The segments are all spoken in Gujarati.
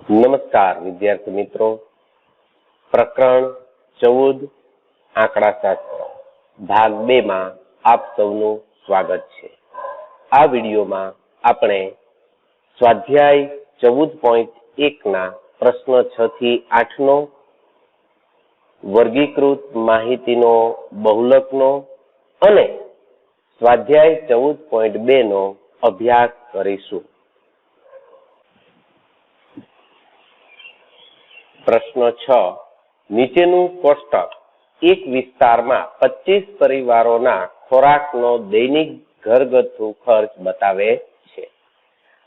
નમસ્કાર વિદ્યાર્થી મિત્રો, પ્રકરણ 14 આંકડાશાસ્ત્ર ભાગ 2 માં આપ સૌનું સ્વાગત છે। આ વિડીયોમાં આપણે સ્વાધ્યાય 14.1 ના પ્રશ્ન 6 થી 8 નો, વર્ગીકૃત માહિતીનો બહુલકનો અને સ્વાધ્યાય 14.2 નો અભ્યાસ કરીશું। પ્રશ્ન 6, નીચેનું કોષ્ટક એક વિસ્તારમાં 25 પરિવારોના ખોરાકનો દૈનિક ઘરગથ્થુ ખર્ચ બતાવે છે।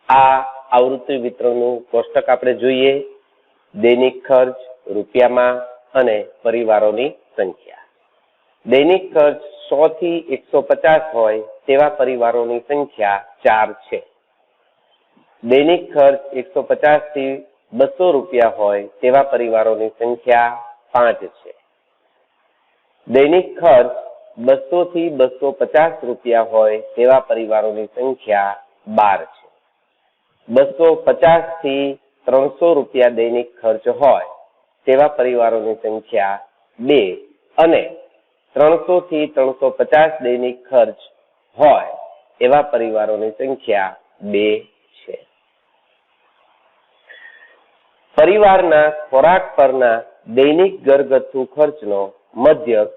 આ આવૃત્તિ વિતરણનું કોષ્ટક આપણે જોઈએ। દૈનિક ખર્ચ રૂપિયામાં અને પરિવારોની સંખ્યા। દૈનિક ખર્ચ 100 થી 150 હોય તેવા પરિવારોની સંખ્યા 4 છે। દૈનિક ખર્ચ 150 થી 200 રૂપિયા હોય તેવા પરિવારોની સંખ્યા 5 છે। દૈનિક ખર્ચ 200 થી 250 રૂપિયા હોય તેવા પરિવારોની સંખ્યા 12 છે। 250 થી 300 રૂપિયા દૈનિક ખર્ચ હોય તેવા પરિવારોની સંખ્યા 2 અને 300 થી 350 દૈનિક ખર્ચ હોય એવા પરિવારોની સંખ્યા 2 છે। પરિવારના ખોરાક પરના દૈનિક ઘરગથ્થુ ખર્ચનો મધ્યક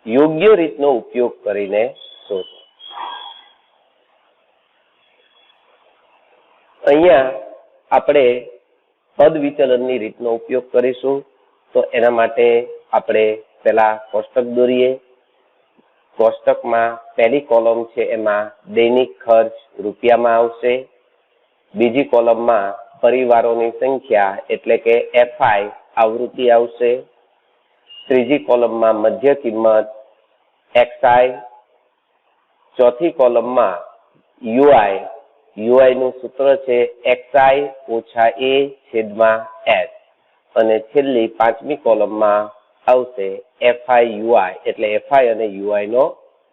યોગ્ય રીતનો ઉપયોગ કરીને શોધો। અહીંયા આપણે પદ વિચલનની રીતનો ઉપયોગ કરીશું। તો એના માટે આપણે પહેલા કોષ્ટક દોરીએ। કોષ્ટકમાં પહેલી કોલમ છે એમાં દૈનિક ખર્ચ રૂપિયામાં આવશે। બીજી કોલમમાં પરિવારોની સંખ્યા એટલે કે FI આવૃત્તિ આવશે। ત્રીજી કોલમમાં મધ્ય કિંમત XI। ચોથી કોલમમાં UI નું સૂત્ર છે XI ઓછા A છેદમાં S અને છેલ્લી પાંચમી કોલમમાં આવશે FI/UI એટલે FI અને UI નો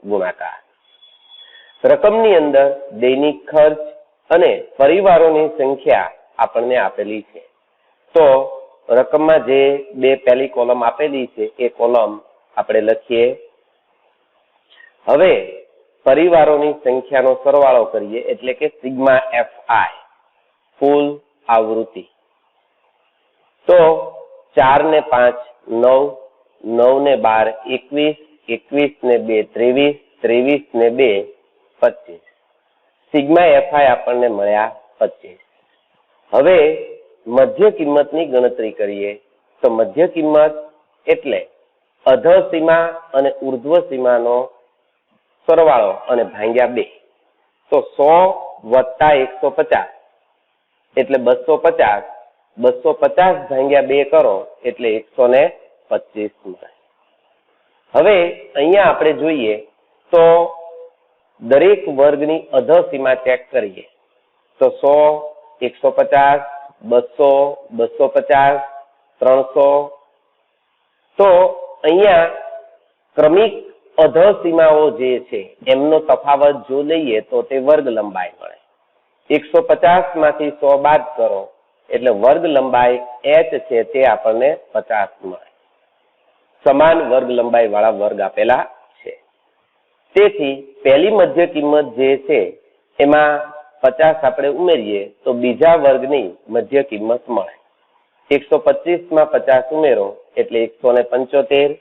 ગુણાકાર। રકમની અંદર દૈનિક ખર્ચ અને પરિવારોની સંખ્યા આપણને આપેલી છે। તો રકમમાં જે બે પહેલી કોલમ આપેલી છે એ કોલમ આપણે લખીએ। હવે પરિવારોની સંખ્યાનો સરવાળો કરીએ એટલે કે સિગ્મા FI કુલ આવૃત્તિ। તો 4 ને 5 9, 9 ને 12 21, 21 ને 2 23, 23 ને 2 25। સિગ્મા FI આપણને મળ્યા 25। હવે મધ્ય કિંમતની ગણતરી કરીએ તો મધ્ય કિંમત એટલે અધર સીમા અને ઉર્ધ્વ સીમાનો સરવાળો અને ભાગ્યા 2। તો 100 + 150 એટલે 250, 250 ભાગ્યા 2 કરો એટલે 125 મળે। હવે અહીંયા આપણે જોઈએ તો દરેક વર્ગની અધર સીમા ચેક કરીએ તો 100, 150, 200, 250, 300। તો અહીંયા ક્રમિક અધર સીમાઓ જે છે એમનો તફાવત જો લઈએ તો તે વર્ગ લંબાઈ મળે। 150 માંથી 100 બાદ કરો એટલે વર્ગ લંબાઈ H છે તે આપણને 50 મળે। સમાન વર્ગ લંબાઈ વાળા વર્ગ આપેલા છે। તેથી પહેલી મધ્ય કિંમત જે છે એમાં 50 આપણે ઉમેરીએ તો બીજા વર્ગની મધ્ય કિંમત મળે। 125 માં 50 ઉમેરો એટલે 175।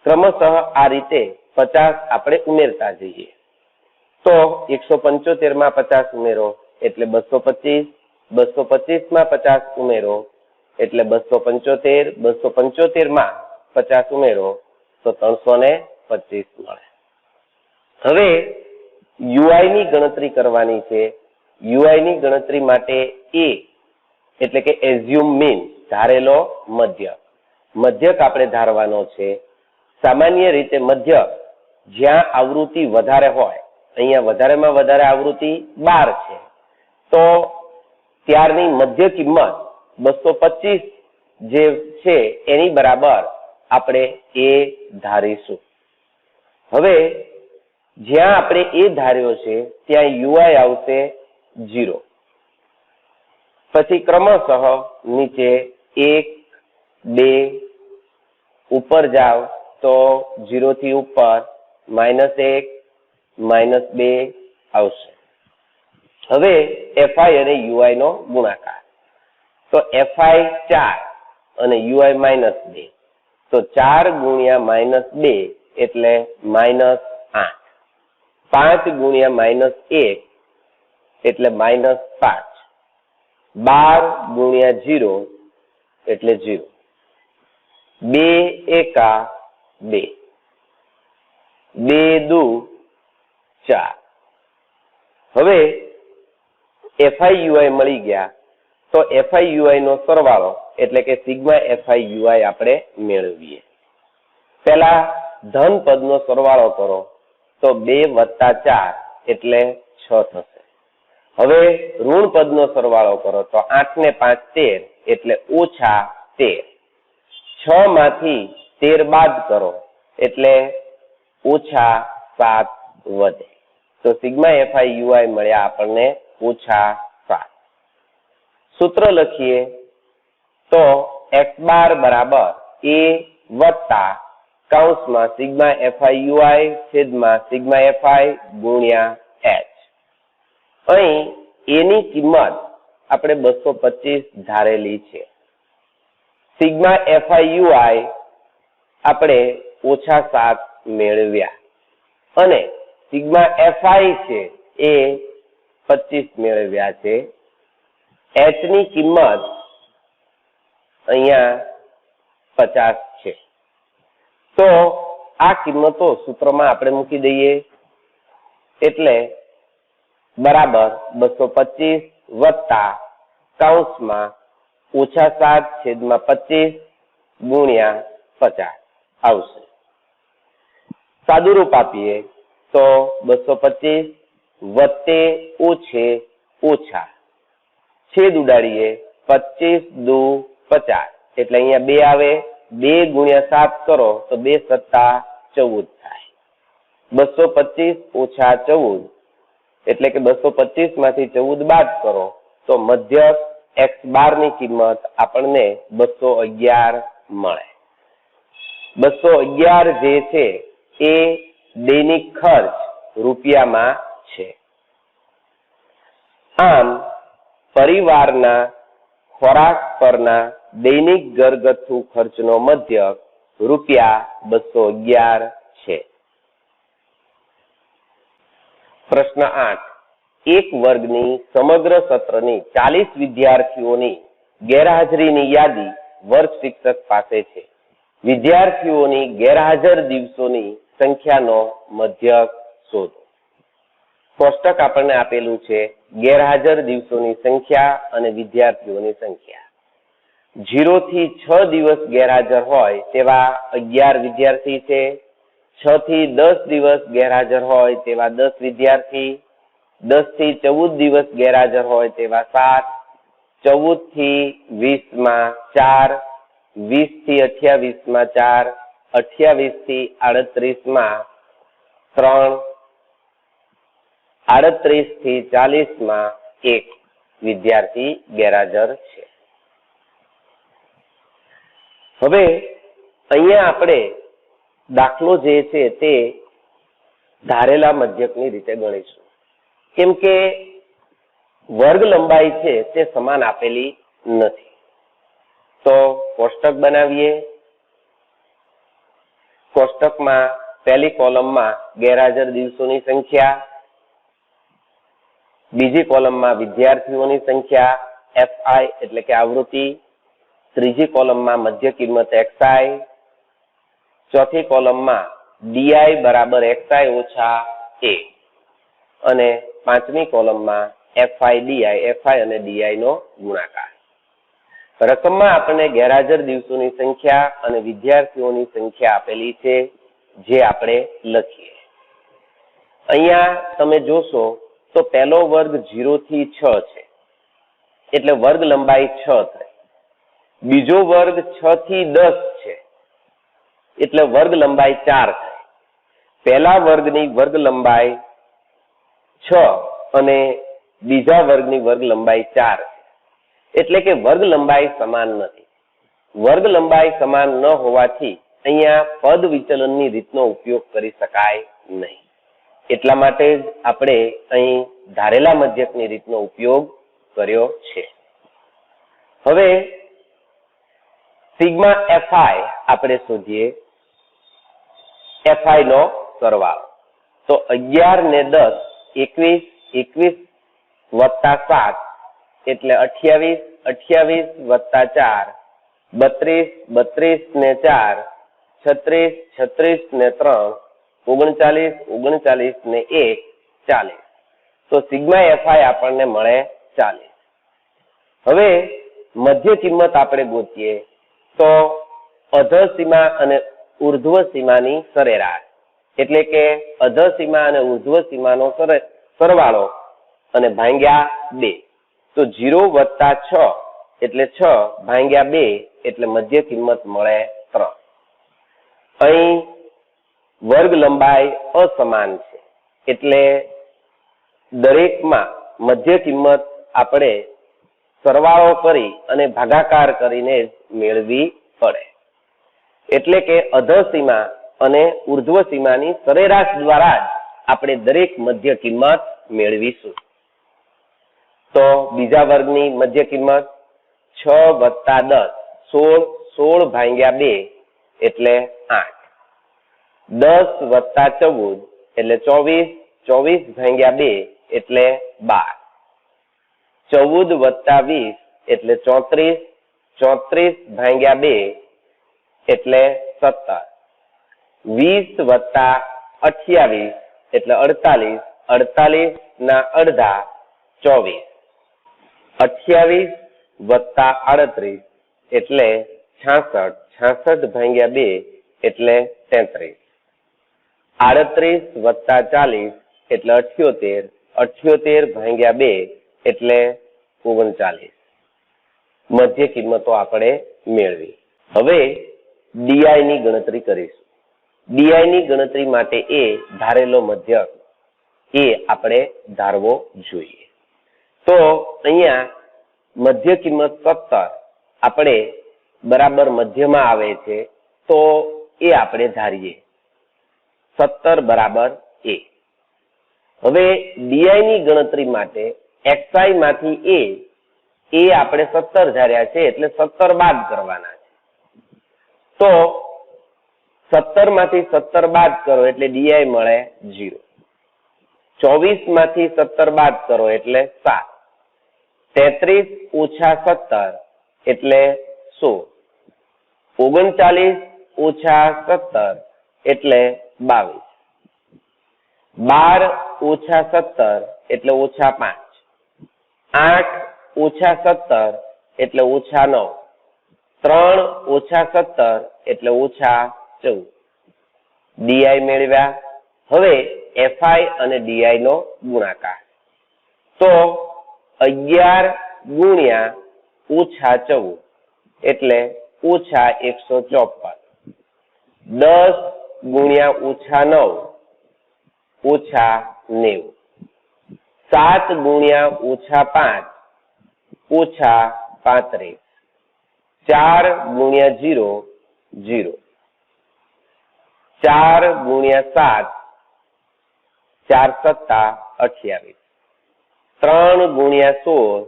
ક્રમશઃ આ રીતે 50 આપણે ઉમેરતા જઈએ તો 175 માં 50 ઉમેરો એટલે 225, 225 માં 50 ઉમેરો એટલે 275, 275 માં 50 ઉમેરો તો 325 મળે। હવે UI ની ગણતરી કરવાની છે। UI ની ગણતરી માટે A એટલે કે એઝ્યુમ મીન ધારેલો મધ્યક આપણે ધારવાનો છે। સામાન્ય રીતે મધ્યક જ્યાં આવૃત્તિ વધારે હોય, અહીંયા વધારેમાં વધારે આવૃત્તિ 12 છે તો ત્યારની મધ્ય કિંમત 225 જે છે એની બરાબર આપણે A ધારીશું। હવે જ્યાં આપણે A ધાર્યો છે ત્યાં UI આવશે 0 પછી ક્રમશઃ નીચે 1 2 ઉપર જાવ તો 0 થી ઉપર -1 -2 આવશે. હવે fi અને ui નો ગુણાકાર, તો fi 4 અને ui -2, તો 4 ગુણ્યા -2 એટલે -8, 5 ગુણ્યા -1 એટલે -5, 12 ગુણ્યા 0 એટલે 0, 2 એકા 2, 2 દુ 4. હવે FIUI મળી ગયા, તો FIUI નો સરવાળો એટલે કે સિગ્મા FIUI આપણે મેળવીએ. પહેલા ધન પદનો સરવાળો કરો તો 2 + 4 એટલે 6 થશે. હવે ઋણ પદનો સરવાળો કરો તો 8 ને 5 13 એટલે -13. 6 માંથી 13 બાદ કરો એટલે -7 વધે. તો સિગ્મા FIUI મળ્યા આપણને -7. સૂત્ર લખીએ તો x બાર બરાબર a વત્તા કૌંસમાં સિગ્મા FIUI છેદમાં સિગ્મા FI ગુણ્યા h. અહીં a ની કિંમત આપણે 225 ધારેલી છે. સિગ્મા FIUI આપણે -7 મેળવ્યા અને સિગ્મા FI છે એ 25 મેળવ્યા છે. h ની કિંમત અહીંયા 50 છે. તો આ કિંમતો સૂત્રમાં આપણે મૂકી દઈએ એટલે બરાબર 225 વત્તા કૌંસમાં -7 છેદમાં 25 ગુણ્યા 50 આવશે. સાદુરૂપ આપીએ તો 225 વત્તે ઓછે ઓછા છેદ ઉડાડીએ 25 દુ 50 એટલે અહીંયા 2 આવે. 2 ગુણ્યા 7 કરો તો 2 સત્તા 14 થાય. 225 ઓછા 14 એટલે કે 225 માંથી 14 બાદ કરો તો મધ્યક x બાર ની કિંમત આપણને 211 મળે. 211 જે છે એ દૈનિક ખર્ચ રૂપિયામાં છે. આમ પરિવારના ખોરાક પરના દૈનિક ઘરગથ્થુ ખર્ચનો મધ્યક ₹211 છે. પ્રશ્ન 8. એક વર્ગની સમગ્ર સત્રની 40 વિદ્યાર્થીઓની ગેરહાજરીની યાદી વર્ગ શિક્ષક પાસે છે. વિદ્યાર્થીઓની ગેરહાજર દિવસોની સંખ્યાનો મધ્યક શોધો. કોષ્ટક આપણને આપેલું છે ગેરહાજર દિવસોની સંખ્યા અને વિદ્યાર્થીઓની સંખ્યા. 0 થી 6 દિવસ ગેરહાજર હોય તેવા 11 વિદ્યાર્થી છે. 6 થી 10 દિવસ ગેરહાજર હોય તેવા 10 વિદ્યાર્થી. 10 થી 14 દિવસ ગેરહાજર હોય તેવા 7. 14 થી 20 માં 4. 20 થી 28 માં 4. 28 થી 38 માં 3. 38 થી 40 માં 1 વિદ્યાર્થી ગેરહાજર છે. હવે અહીંયા આપણે દાખલો જે છે તે ધારેલા મધ્યકની રીતે ગણીશું. કેમ કે વર્ગ લંબાઈ છે તે સમાન આપેલી નથી. તો કોષ્ટક બનાવીએ. કોષ્ટકમાં પહેલી કોલમમાં ગેરહાજર દિવસોની સંખ્યા, બીજી કોલમમાં વિદ્યાર્થીઓની સંખ્યા FI એટલે કે આવૃત્તિ, ત્રીજી કોલમમાં મધ્ય કિંમત XI, ચોથી કોલમમાં DI બરાબર XI ઓછા A અને પાંચમી કોલમમાં FI અને DI નો ગુણાકાર. રકમમાં આપણને ગેરહાજર દિવસોની સંખ્યા અને વિદ્યાર્થીઓની સંખ્યા આપેલી છે જે આપણે લખીએ. અહીંયા તમે જોશો તો પહેલો વર્ગ 0 થી 6 છે એટલે વર્ગ લંબાઈ 6 થાય. બીજો વર્ગ 6 થી 10 છે એટલે વર્ગ લંબાઈ 4 થાય. પહેલા વર્ગની વર્ગ લંબાઈ 6 અને બીજા વર્ગની વર્ગ લંબાઈ 4 છે એટલે કે વર્ગ લંબાઈ સમાન નથી. વર્ગ લંબાઈ સમાન ન હોવાથી અહીંયા પદ વિચલનની રીતનો ઉપયોગ કરી શકાય નહીં. એટલા માટે જ આપણે અહીં ધારેલા મધ્યકની રીતનો ઉપયોગ કર્યો છે. હવે સિગ્મા એફઆઈ આપણે શોધીએ. એફઆઈ નો સરવાળો તો 11 ને 10 21 21 વત્તા 7 એટલે 28 28 વત્તા 4 32 32 ને 4 36 36 ને 3 39 39 ને 1 40. તો સિગ્મા એફઆઈ આપણને મળે 40. હવે મધ્ય કિંમત આપણે ગોતીએ તો અધર સીમા અને ઉર્ધ્વ સીમાની સરેરાશ એટલે કે અધર સીમા અને ઉર્ધ્વ સીમાનો સરવાળો અને ભાગ્યા 2. તો 0 વત્તા 6 એટલે 6 ભાગ્યા 2 એટલે મધ્ય કિંમત મળે 3. અહીં વર્ગ લંબાઈ અસમાન છે એટલે દરેકમાં મધ્ય કિંમત આપણે સરવાળો કરી અને ભાગાકાર કરીને મેળવી પડે. એટલે કે અધર સીમા અને ઉર્ધ્વ સીમાની સરેરાશ દ્વારા જ આપણે દરેક મધ્ય કિંમત મેળવીશું. તો બીજા વર્ગની મધ્ય કિંમત 6 વત્તા 10 16 16 ભાગ્યા 2 એટલે 8. 10 વત્તા 14 એટલે 24 24 ભાગ્યા 2 એટલે 12. 14 વત્તા 20 એટલે 34 34 ભાગ્યા 2 એટલે 17. 20 વત્તા 28 એટલે 48 48 ના અડધા 24. 28 વત્તા 38 એટલે 66 66 ભાગ્યા 2 એટલે 33. 38 વત્તા 40 એટલે 78 78 ભાગ્યા 2 એટલે 39. મધ્ય કિંમતો આપણે મેળવી. હવે ડીઆઈ ની ગણતરી કરીશું. ડીઆઈ ની ગણતરી માટે એ ધારેલો મધ્યક એ આપણે ધારવો જોઈએ. તો અહીંયા મધ્ય કિંમત 17 આપણે બરાબર મધ્યમાં આવે છે તો એ આપણે ધારીએ 17 બરાબર એ. હવે ડીઆઈ ની ગણતરી માટે એક્સઆઈ માંથી એ આપણે 17 ધાર્યા છે એટલે 17 બાદ કરવાના છે. તો 17 માંથી 17 બાદ કરો એટલે ડીઆઈ મળે 0. 24 માંથી 17 બાદ કરો એટલે 7. 33 ઓછા 17 એટલે 16. 39 ઓછા 17 એટલે 22. 12 ઓછા 17 એટલે ઓછા 5. 8 ઓછા 17 એટલે ઓછા 9. 3 ઓછા 17 એટલે ઓછા 14. ડીઆઈ મેળવ્યા. હવે એફઆઈ અને ડીઆઈ નો ગુણાકાર તો 11 ગુણ્યા ઓછા 14 એટલે ઓછા 154. 10 ગુણ્યા ઓછા 9 ઓછા 90. 7 ગુણ્યા ઓછા 5 ઓછા 35. 4 ગુણ્યા 0 0. 4 ગુણ્યા 7 4 સત્તા 28. 3 ગુણ્યા 16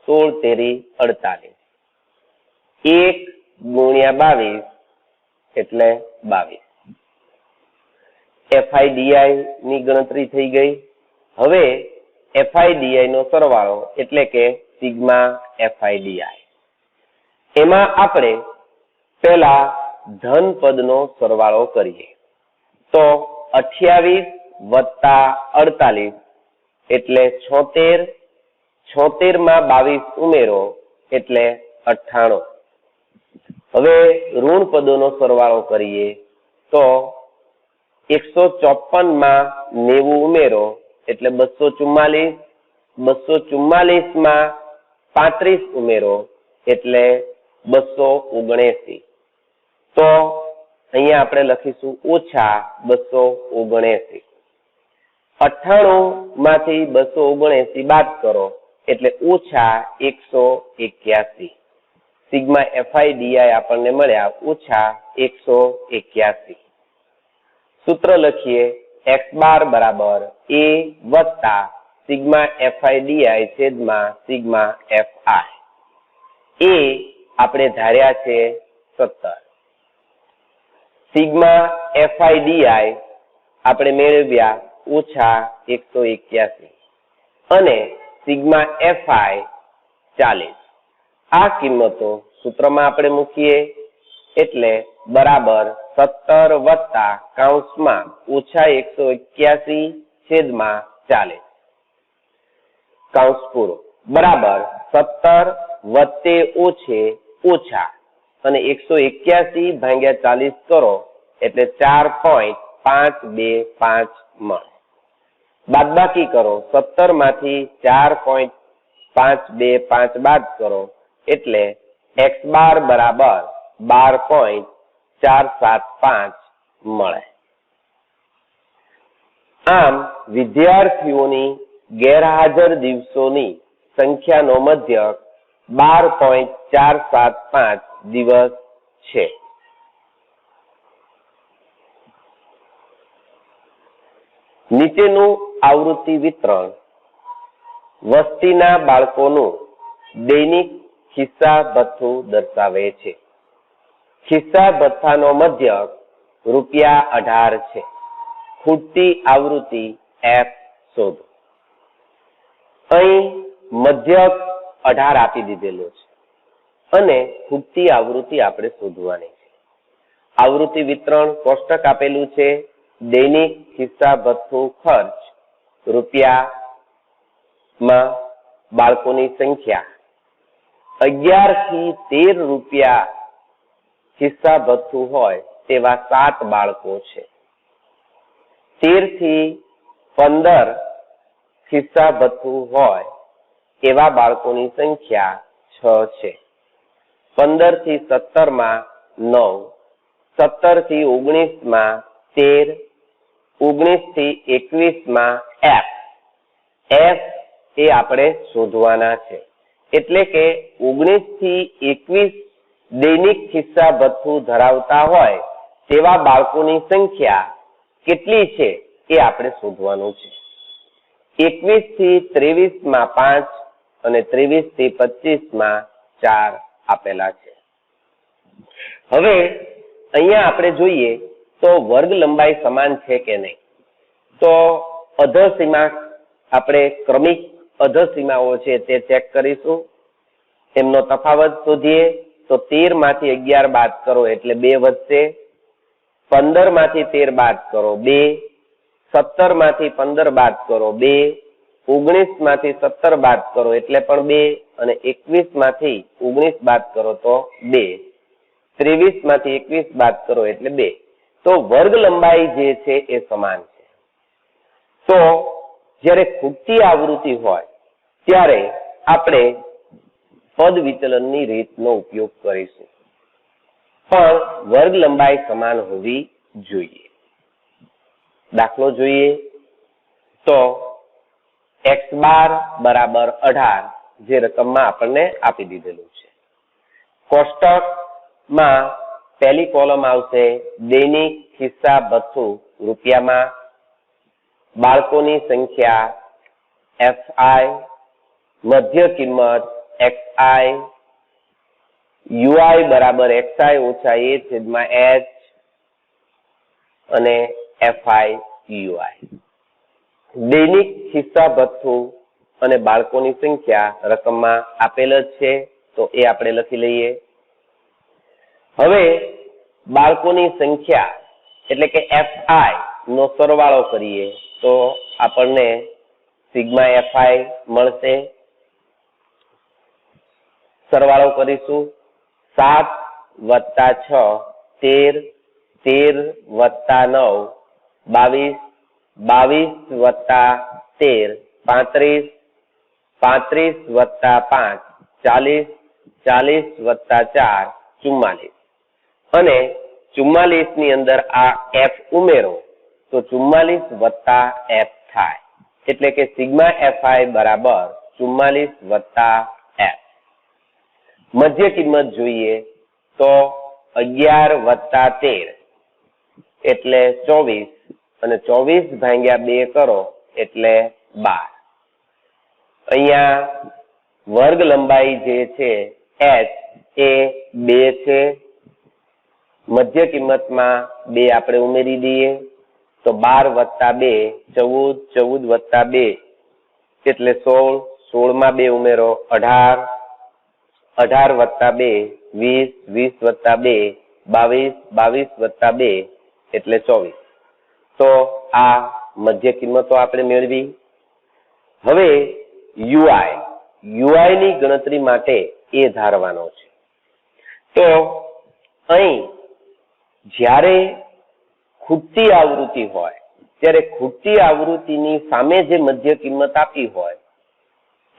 16 તેરી 48. 1 ગુણ્યા 22 એટલે 22. એફઆઈડીઆઈ ની ગણતરી થઈ ગઈ. હવે એફઆઈડીઆઈ નો સરવાળો એટલે કે સિગ્મા એફઆઈડીઆઈ. એમાં આપણે પહેલા ધન પદનો સરવાળો કરીએ તો 28 વત્તા 48 એટલે 76. 76 માં 22 ઉમેરો એટલે 98. હવે ઋણ પદોનો સરવાળો કરીએ તો 154 માં 90 ઉમેરો એટલે 244. 244 માં 35 ઉમેરો એટલે 279. તો અહીંયા આપણે લખીશું ઓછા 279. 98 માંથી 279 બાદ કરો એટલે -181. સિગ્મા FI DI આપણને મળ્યા -181. સૂત્ર લખીએ x બાર બરાબર a વત્તા સિગ્મા FI DI છેદમાં સિગ્મા FI. એ આપણે ધાર્યા છે 17. સિગ્મા FI DI આપણે મેળવ્યા -181 અને સિગ્મા FI 40. આ કિંમતો સૂત્રમાં આપણે મૂકીએ એટલે બરાબર 17 વત્તા કૌંસમાં -181 છેદમાં 40. કૌંસ પૂરો બરાબર 17 વત્તે ઓછે ઓછા અને 181 ભાગ્યા 40 કરો એટલે 4.525 મળે. બાદબાકી કરો 17 માંથી 4.525 બાદ કરો એટલે x બાર બરાબર 12.475 મળે. આમ વિદ્યાર્થીઓની ગેરહાજર દિવસોની સંખ્યાનો મધ્યક 12.475 દિવસ છે. નીચેનું આવૃત્તિ વિતરણ વસ્તીના બાળકોનું દૈનિક ખિસ્સા ભથ્થું દર્શાવે છે. ખિસ્સા ભથ્થાનો મધ્યક ₹18 છે. ખૂટતી આવૃત્તિ F શોધો. અહીં મધ્યક 18 આપી દીધેલો છે અને ખૂટતી આવૃત્તિ આપણે શોધવાની છે. આવૃત્તિ વિતરણ કોષ્ટક આપેલું છે. દૈનિક ખિસ્સા ભથ્થું ખર્ચ રૂપિયામાં બાળકોની સંખ્યા 11 થી 13 રૂપિયા ખિસ્સા ભથ્થું હોય તેવા 7 બાળકો છે. 13 થી 15 ખિસ્સા ભથ્થું હોય એવા બાળકોની સંખ્યા 6 છે. 15 થી 17 માં 9, 17 થી 19 માં 13, 19 થી 21 માં F એ આપણે શોધવાના છે. એટલે કે 19 થી 21 દૈનિક ખિસ્સા ભથ્થું ધરાવતા હોય તેવા બાળકોની સંખ્યા કેટલી છે એ આપણે શોધવાનું છે. 21 થી 23 માં 5 અને 23 થી 25 માં 4 આપેલા છે. હવે અહીંયા આપણે જોઈએ તો વર્ગ લંબાઈ સમાન છે કે નહીં. તો અધસીમા આપણે ક્રમિક અધસીમાઓ છે તે ચેક કરીશું. એમનો તફાવત શોધીએ તો 13 માંથી 11 બાદ કરો એટલે 2 વધશે. 15 માંથી 13 બાદ કરો 2, 17 માંથી 15 બાદ કરો 2, 19 માંથી 17 બાદ કરો એટલે પણ 2 અને 21 માંથી 19 બાદ કરો તો 2, 23 માંથી 21 બાદ કરો એટલે 2. તો વર્ગ લંબાઈ જે છે એ સમાન છે. તો જ્યારે ખૂટતી આવૃત્તિ હોય ત્યારે આપણે પદ વિચલનની રીતનો ઉપયોગ કરીશું, પણ વર્ગ લંબાઈ સમાન હોવી જોઈએ. દાખલો જોઈએ તો x બાર બરાબર 18 જે રકમમાં આપણને આપી દીધેલું છે. કોષ્ટકમાં પહેલી કોલમ આવશે દૈનિક ખિસ્સા ભથ્થું રૂપિયામાં, બાળકોની સંખ્યા FI, મધ્ય કિંમત XI, UI બરાબર XI ઓછા A છેદમાં H અને FI UI. દૈનિક ખિસ્સા ભથ્થું અને બાળકોની સંખ્યા રકમમાં આપેલ જ છે તો એ આપણે લખી લઈએ. હવે બાળકોની સંખ્યા એટલે કે FI નો સરવાળો કરીએ તો આપણને સિગ્મા FI મળશે. સરવાળો કરીશું 7 વત્તા 6 13, 13 વત્તા 9 22, 22 વત્તા 13 35, 35 વત્તા 5 40, 40 વત્તા 4 44 અને 44 ની અંદર આ F ઉમેરો તો 44 વત્તા F થાય એટલે કે સિગ્મા FI બરાબર 44 વત્તા f. મધ્ય કિંમત જોઈએ તો 11 વત્તા 13 એટલે 24 અને 24 ભાગ્યા 2 કરો એટલે 12. અહીંયા વર્ગ લંબાઈ જે છે h એ 2 છે. મધ્ય કિંમતમાં 2 આપણે ઉમેરી દઈએ તો 12 વત્તા 2 14, 14 વત્તા 2 એટલે 16, 16 માં 2 ઉમેરો 18, 18 વત્તા 2 20, 20 વત્તા 2 22, 22 વત્તા 2 એટલે 24. તો આ મધ્ય કિંમતો આપણે મેળવી. હવે UI ની ગણતરી માટે એ ધારવાનો છે. તો અહીં જ્યારે ખૂટતી આવૃત્તિ હોય ત્યારે ખૂટતી આવૃત્તિની સામે જે મધ્ય કિંમત આપી હોય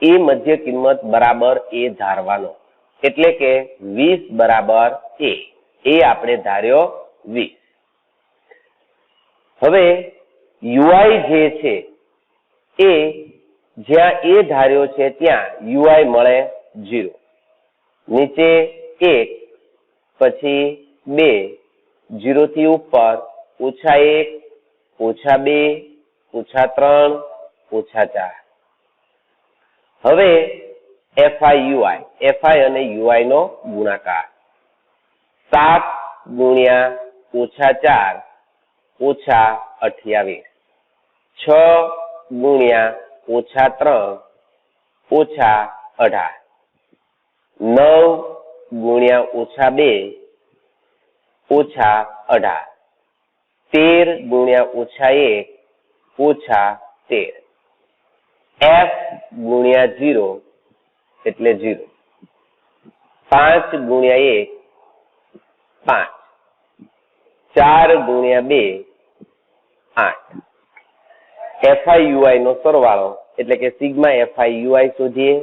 એ મધ્ય કિંમત બરાબર એ ધારવાનો. એટલે કે 20 બરાબર એ આપણે ધાર્યો 20. હવે UI જે છે એ જ્યાં એ ધાર્યો છે ત્યાં UI મળે 0. નીચે 1 પછી 2 0 થી ઉપર -1 -2 -3 -4. હવે FI અને UI નો ગુણાકાર 7 ગુણ્યા -4 -28, 6 ગુણ્યા -3 -18, 9 ગુણ્યા -2 -18, 13 ગુણ્યા -1 -13, f ગુણ્યા 0 એટલે 0, 5 ગુણ્યા 1 5, 4 ગુણ્યા 2 8. FI નો સરવાળો એટલે કે સિગ્મા FI શોધીએ,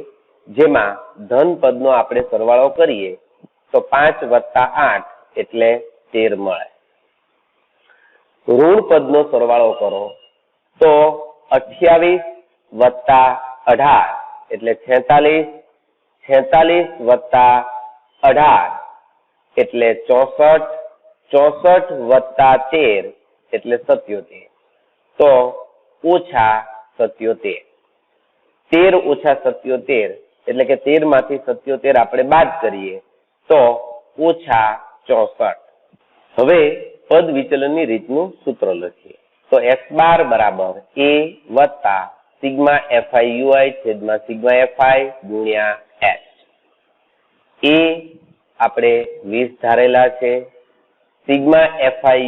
જેમાં ધન પદનો આપણે સરવાળો કરીએ તો 5 વત્તા 8 એટલે 13 મળે. ઋણ પદનો સરવાળો કરો તો 28 વત્તા 18 એટલે 46, 46 વત્તા 18 એટલે 64, 64 વત્તા 13 એટલે 77. તો -77. 13 - 77 એટલે કે 13 માંથી 77 આપણે બાદ કરીએ તો -64. હવે પદ વિચલનની રીતનું સૂત્ર લખીએ તો x બાર બરાબર a વત્તા સિગ્મા FI છેદમાં સિગ્મા FI ગુણ્યા h. a આપણે 20 ધારેલા છે. સિગ્મા FI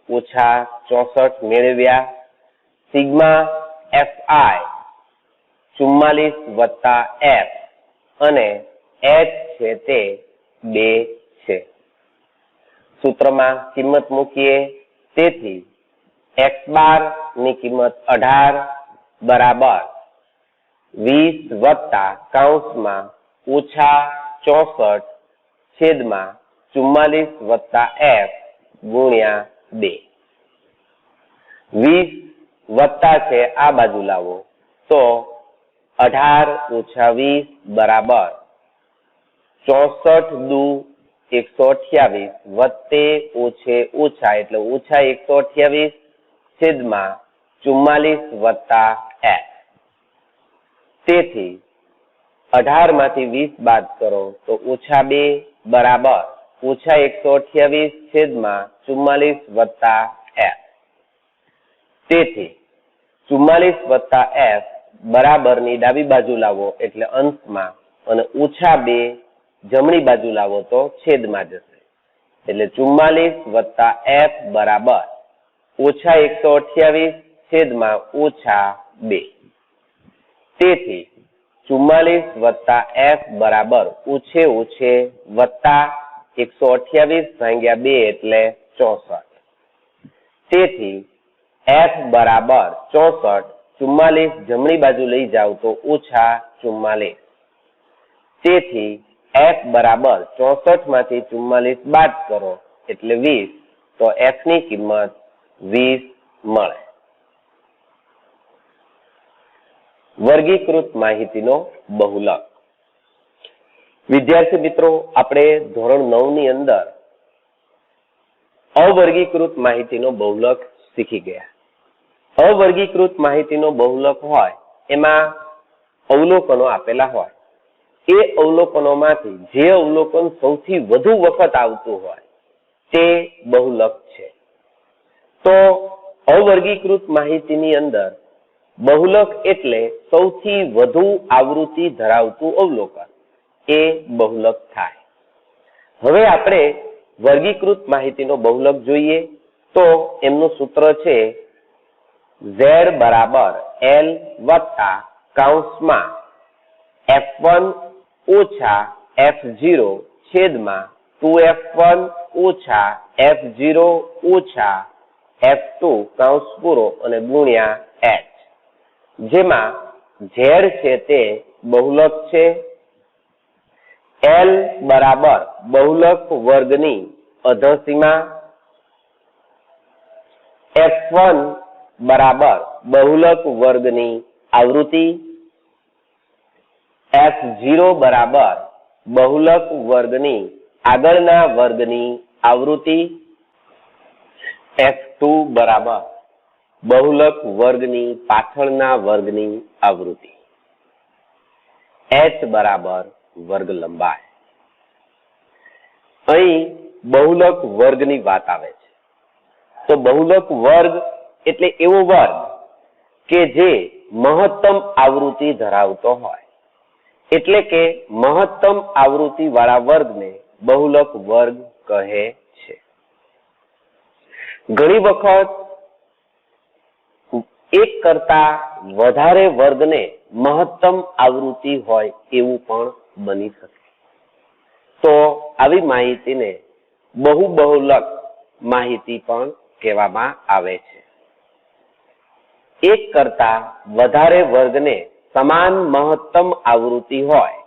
-64 મેળવ્યા. સિગ્મા FI 44 વત્તા f અને h છે તે 2 છે. સૂત્રમાં કિંમત મૂકીએ. તેથી x બાર ની કિંમત 18 બરાબર 20 વત્તા કૌંસમાં -64 છેદમાં 44 વત્તા f ગુણ્યા 2. 20 વત્તા છે આ બાજુ લાવો તો 18 - 20 બરાબર 64 દુ 128 વત્તે ઓછે ઓછા એટલે -128 છેદમાં 44 વત્તા f. તેથી 18 માંથી 20 બાદ કરો તો -2 બરાબર -128 છેદમાં 44 વત્તા f. તેથી 44 વત્તા f બરાબરની ડાબી બાજુ લાવો એટલે અંશમાં અને -2 જમણી બાજુ લાવો તો છેદમાં જશે. એટલે 44 વત્તા f બરાબર -128 છેદમાં -2. તેથી 44 વત્તા f બરાબર ઓછે વત્તા 128 ભાગ્યા 2 એટલે 64. તેથી f બરાબર 64. 44 જમણી બાજુ લઈ જાવ તો -44. તેથી f બરાબર 64 માંથી 44 બાદ કરો એટલે 20. તો f ની કિંમત 20 મળે. વર્ગીકૃત માહિતીનો બહુલક. વિદ્યાર્થી મિત્રો, આપણે ધોરણ 9 ની અંદર અવર્ગીકૃત માહિતીનો બહુલક શીખી ગયા. અવર્ગીકૃત માહિતીનો બહુલક હોય એમાં અવલોકનો આપેલા હોય. એ અવલોકનોમાંથી જે અવલોકન સૌથી વધુ વખત આવતું હોય તે બહુલક છે. તો અવર્ગીકૃત માહિતીની અંદર બહુલક એટલે સૌથી વધુ આવૃત્તિ ધરાવતું અવલોકન, એ બહુલક થાય. હવે આપણે વર્ગીકૃત માહિતીનો બહુલક જોઈએ તો એમનું સૂત્ર છે Z બરાબર L વત્તા કૌંસમાં F1 ઓછા F0 છેદમાં 2F1 ઓછા F0 ઓછા F2 કૌંસ પૂરો અને ગુણ્યા H, જેમાં Z છે તે બહુલક છે. L બરાબર બહુલક વર્ગની અધસીમા, F1 બરાબર બહુલક વર્ગની આવૃત્તિ, F0 બરાબર બહુલક વર્ગની આગળના વર્ગની આવૃત્તિ, F2 બરાબર બહુલક વર્ગની પાછળના વર્ગની આવૃત્તિ, H બરાબર વર્ગ લંબાઈ. અહીં બહુલક વર્ગની વાત આવે છે. તો બહુલક વર્ગ એટલે એવો વર્ગ કે જે મહત્તમ આવૃત્તિ ધરાવતો હોય. એટલે કે મહત્તમ આવૃત્તિ વાળા વર્ગને બહુલક વર્ગ કહે છે. ઘણી વખત એક કરતા વધારે વર્ગને મહત્તમ આવૃત્તિ હોય એવું પણ બની શકે. તો આવી માહિતીને બહુબહુલક માહિતી પણ કહેવામાં આવે છે. એક કરતા વધારે વર્ગને સમાન મહત્તમ આવૃત્તિ હોય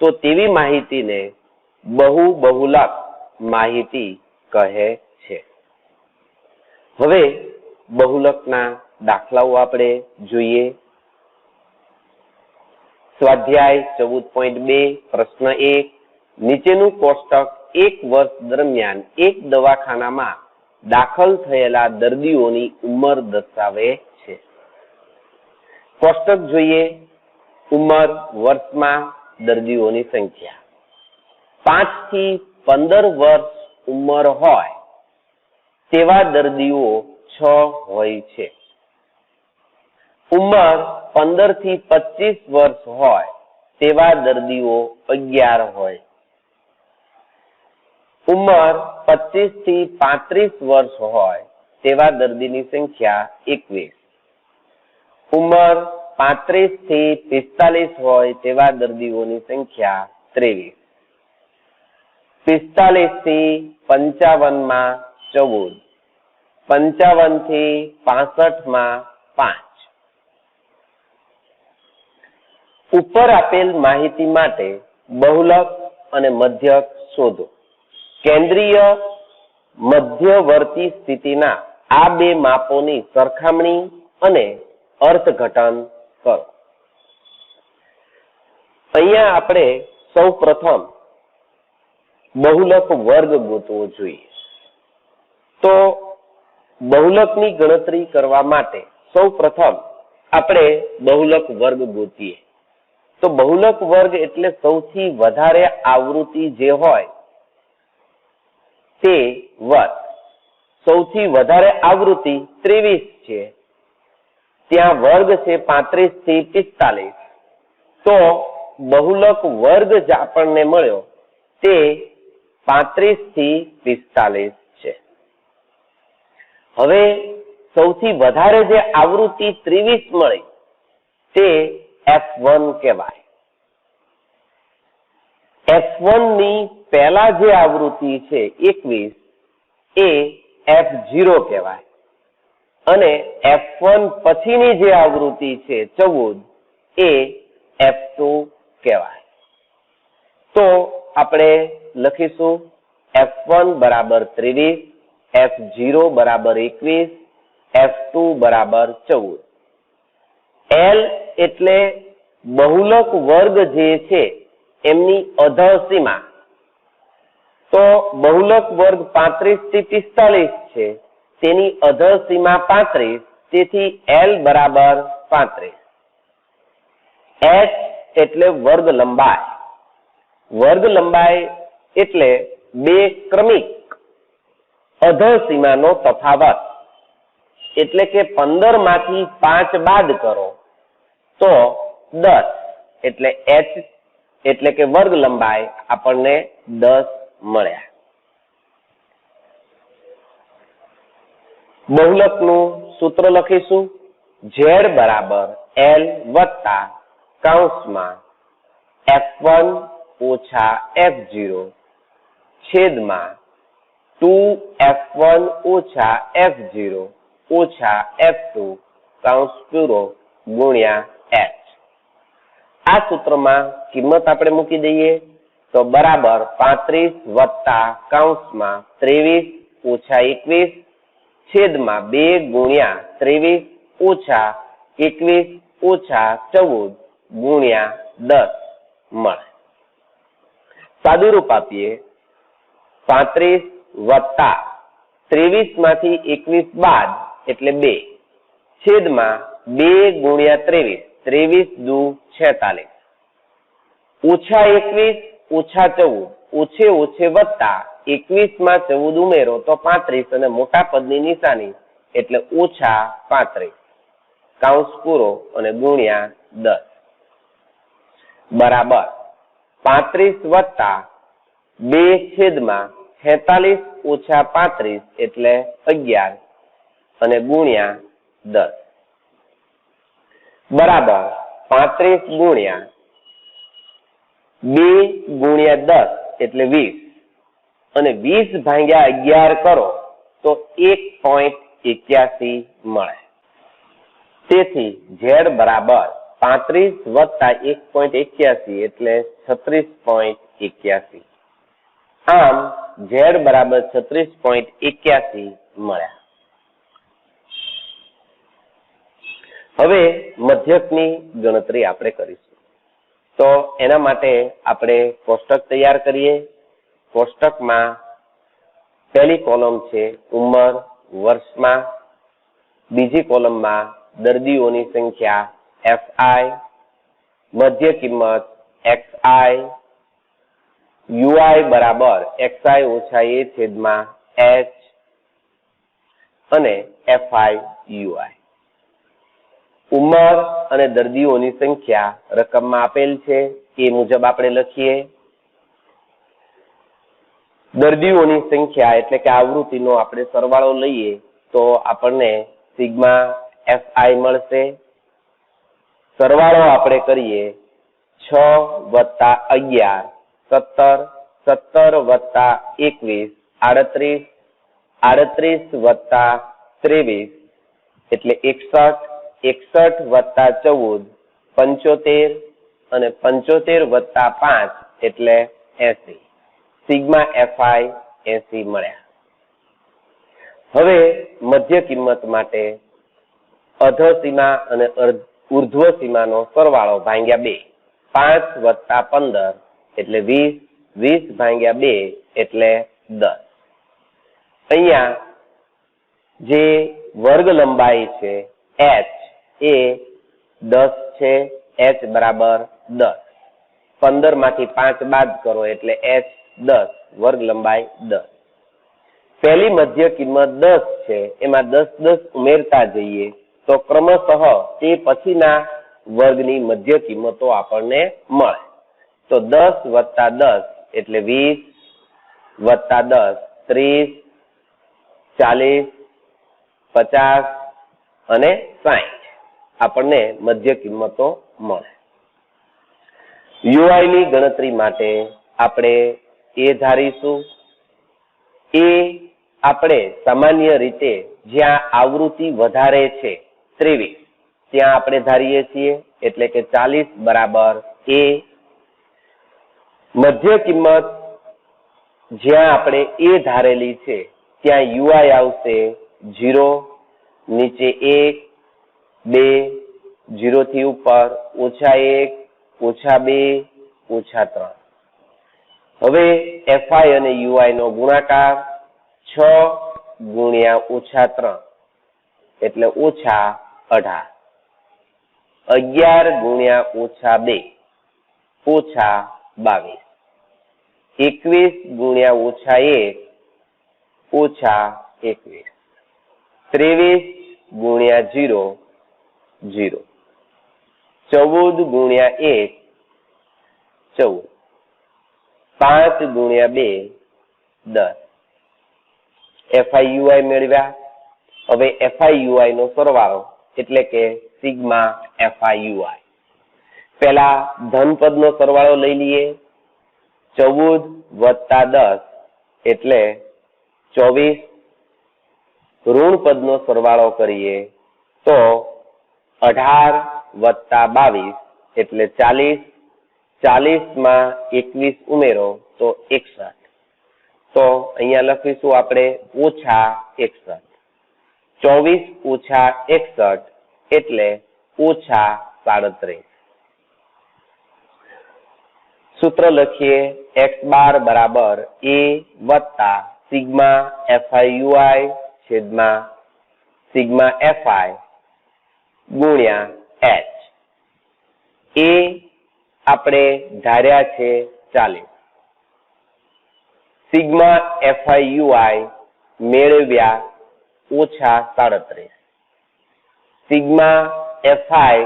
તો તેવી માહિતીને બહુબહુલક માહિતી કહે છે. હવે બહુલકના દાખલાઓ આપણે જોઈએ. સ્વાધ્યાય 14.2 પ્રશ્ન 1. નીચેનું કોષ્ટક એક વર્ષ દરમિયાન એક દવાખાનામાં દાખલ થયેલા દર્દીઓની ઉંમર દર્શાવે છે. કોષ્ટક જોઈએ. ઉંમર વર્ષમાં દર્દીઓની સંખ્યા. 5 થી 15 વર્ષ ઉંમર હોય તેવા દર્દીઓ 6 હોય છે. ઉંમર 15 થી 25 વર્ષ હોય તેવા દર્દીઓ 11 હોય. ઉંમર 25 થી 35 વર્ષ હોય તેવા દર્દીની સંખ્યા 21. ઉંમર 35 થી 45 હોય તેવા દર્દીઓની સંખ્યા 23. 45 થી 55 માં 14. 55 થી 65 માં 5. ઉપર આપેલ માહિતી માટે બહુલક અને મધ્યક શોધો. કેન્દ્રીય મધ્યવર્તી સ્થિતિના આ બે માપોની સરખામણી અને અર્થઘટન કરો. અહીંયા આપણે સૌ પ્રથમ બહુલક વર્ગ ગોતવો જોઈએ. તો બહુલકની ગણતરી કરવા માટે સૌ પ્રથમ આપણે બહુલક વર્ગ ગોતીએ. તો બહુલક વર્ગ એટલે સૌથી વધારે આવૃત્તિ જે હોય તે વર્ગ. સૌથી વધારે આવૃત્તિ 23 છે, ત્યાં વર્ગ છે 35 થી 45. તો બહુલક વર્ગ જે આપણને મળ્યો તે 35 થી 45 છે. હવે સૌથી વધારે જે આવૃત્તિ 23 મળી તે F1 કહેવાય. F1 ની પહેલા જે આવૃત્તિ છે 21 એ F0 કહેવાય અને F1 પછીની જે આવૃત્તિ છે 14 એ F2 કહેવાય. તો આપણે લખીશું F1 બરાબર 23, F0 બરાબર 21, F2 બરાબર 14. L એટલે બહુલક વર્ગ જે છે એમની અધસીમા. તો બહુલક વર્ગ 35 થી 45 છે, તેની અધસીમા 35, તેથી L બરાબર 35. H એટલે વર્ગ લંબાઈ. વર્ગ લંબાઈ એટલે બે ક્રમિક અધસીમાનો તફાવત. એટલે કે 15 માંથી 5 બાદ કરો તો 10, એટલે H એટલે કે વર્ગ લંબાઈ આપણને 10 મળ્યા. બહુલકનું સૂત્ર લખીશું. Z બરાબર L વત્તા કૌંસમાં F1 ઓછા F0 છેદમાં 2F1 ઓછા F0 ઓછા F2 કૌંસ પૂરો ગુણ્યા H. આ સૂત્રમાં કિંમત આપણે મૂકી દઈએ તો બરાબર 35 વત્તા કૌંસમાં 23 ઓછા 21 છેદમાં 2 ગુણ્યા 23 ઓછા 21 ઓછા 14 ગુણ્યા 10 મળે. સાદુરૂપ આપીએ 35 વત્તા 23 માંથી 21 બાદ એટલે 2 છેદમાં 2 ગુણ્યા 23, 23 દુ 46 ઓછા 21 ઓછા 14, ઓછે ઓછે વત્તા 21 માં 14 ઉમેરો તો 35 અને મોટા પદની નિશાની એટલે ઓછા 35 કૌંસ પૂરો અને ગુણ્યા 10 બરાબર 35 વત્તા 2 છેદમાં 46 ઓછા 35 એટલે 11 અને ગુણ્યા 10 બરાબર 35 ગુણ્યા 2 ગુણ્યા 10 એટલે 20 અને 20 ભાગ્યા 11 કરો તો 1.81 મળે. તેથી Z બરાબર 35 વત્તા 1.81 એટલે 36.81. આમ Z બરાબર 36.81 મળ્યા. હવે મધ્યકની ગણતરી આપણે કરીશું. તો એના માટે આપણે કોષ્ટક તૈયાર કરીએ. કોષ્ટકમાં પહેલી કોલમ છે ઉંમર વર્ષમાં, બીજી કોલમમાં દર્દીઓની સંખ્યા FI, મધ્ય કિંમત XI, UI બરાબર XI ઓછા A છેદમાં H અને FI UI. ઉંમર અને દર્દીઓની સંખ્યા રકમમાં આપેલ છે એ મુજબ આપણે લખીએ. દર્દીઓની સંખ્યા એટલે કે આવૃત્તિનો આપણે સરવાળો લઈએ તો આપણને સિગ્મા FI મળશે. સરવાળો આપણે કરીએ 6 વત્તા 11 17, 17 વત્તા 21 38, 38 વત્તા 23 એટલે 61, 61 વત્તા 14 75 અને 75 વત્તા 5 એટલે 80. સિગ્મા FI 80 મળ્યા. હવે મધ્ય કિંમત માટે અધસીમા અને ઉર્ધ્વ સીમાનો સરવાળો ભાગ્યા 2, 5 વત્તા 15 એટલે 20, 20 ભાગ્યા 2 એટલે 10. અહીંયા જે વર્ગ લંબાઈ છે H એ 10 છે. H બરાબર 10. 15 માંથી 5 બાદ કરો એટલે H 10, વર્ગ લંબાઈ 10. પહેલી મધ્ય કિંમત 10 છે, એમાં 10 10 ઉમેરતા જઈએ તો ક્રમશઃ તે પછીના વર્ગની મધ્ય કિંમતો આપણને મળે. તો 10 વત્તા 10 એટલે 20 વત્તા 10 30, 40, 50 અને 60 આપણને મધ્ય કિંમતો મળે. UI ની ગણતરી માટે આપણે એ ધારીશું. એ આપણે સામાન્ય રીતે જ્યાં આવૃત્તિ વધારે છે 23 ત્યાં આપણે ધારીએ છીએ, એટલે કે 40 બરાબર A. મધ્ય કિંમત જ્યાં આપણે એ ધારેલી છે ત્યાં UI આવશે 0, નીચે 1, 2, 0 થી ઉપર, -1, -2, -3. હવે fi અને ui નો ગુણાકાર 6 ગુણ્યા -3 એટલે -18. 11 ગુણ્યા -2 -22. 21 ગુણ્યા -1 -21. 23 ગુણ્યા 0 0. 14 ગુણ્યા 1 14. 5 ગુણ્યા 2 10. FI મેળવ્યા. હવે FI નો સરવાળો એટલે કે સિગ્મા FI. પહેલા ધનપદ નો સરવાળો લઈ લઈએ. 14 વત્તા 10 એટલે 24. ઋણ પદ નો સરવાળો કરીએ તો 18 વત્તા 22 એટલે 40. 40 માં 21 ઉમેરો તો 61. તો અહીંયા લખીશું આપણે -61. 24 - 61 એટલે -37. સૂત્ર લખીએ x બાર બરાબર a વત્તા સિગ્મા FI છેદમાં સિગ્મા FI ગુણ્યા h. a આપણે ધાર્યા છે 40. સિગ્મા FI મેળવ્યા -37. સિગ્મા FI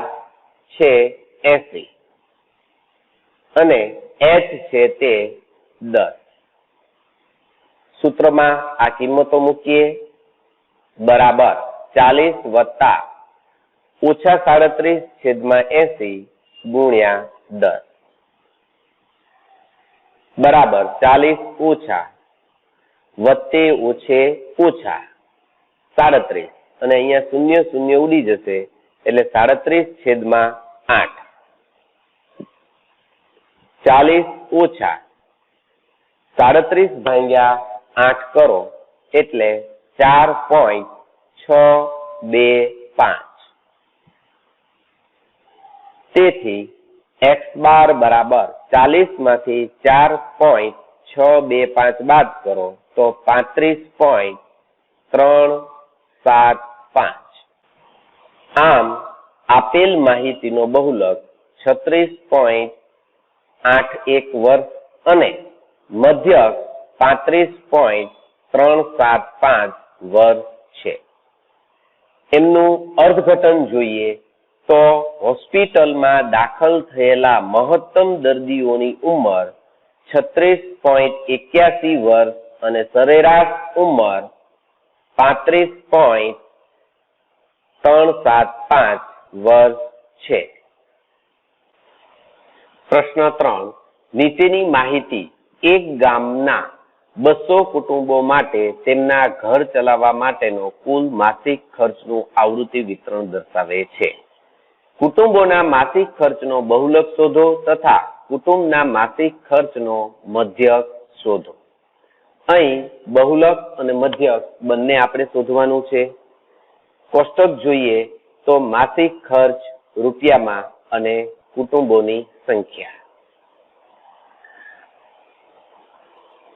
છે 80 અને h છે તે 10. સૂત્રમાં આ કિંમતો મૂકીએ. બરાબર 40 વત્તા -37 છેદમાં 80 ગુણ્યા 10 બરાબર 40 ઓછા વત્તે ઓછે ઓછા 37 અને અહીંયા 0 0 ઉડી જશે એટલે 37 છેદમાં 8. 40 ઓછા 37 ભાગ્યા 8 કરો એટલે 4.625. તેથી x બાર બરાબર 40 માંથી 4.625 બાદ કરો તો 35.375. આમ આપેલ માહિતીનો બહુલક 36.81 વર્ષ અને મધ્યક 35.375 વર્ષ છે. એમનું અર્થઘટન જોઈએ તો હોસ્પિટલમાં દાખલ થયેલા મહત્તમ દર્દીઓની ઉંમર 36.81 વર્ષ અને સરેરાશ ઉંમર 35.375 વર્ષ છે. પ્રશ્ન 3. નીચેની માહિતી એક ગામના 200 કુટુંબો માટે તેમના ઘર ચલાવવા માટેનો કુલ માસિક ખર્ચનું આવૃત્તિ વિતરણ દર્શાવે છે. કુટુંબોના માસિક ખર્ચનો બહુલક શોધો તથા કુટુંબના માસિક ખર્ચનો મધ્યક શોધો. અહીં બહુલક અને મધ્યક બંને આપણે શોધવાનું છે. કોષ્ટક જોઈએ તો માસિક ખર્ચ રૂપિયામાં અને કુટુંબોની સંખ્યા.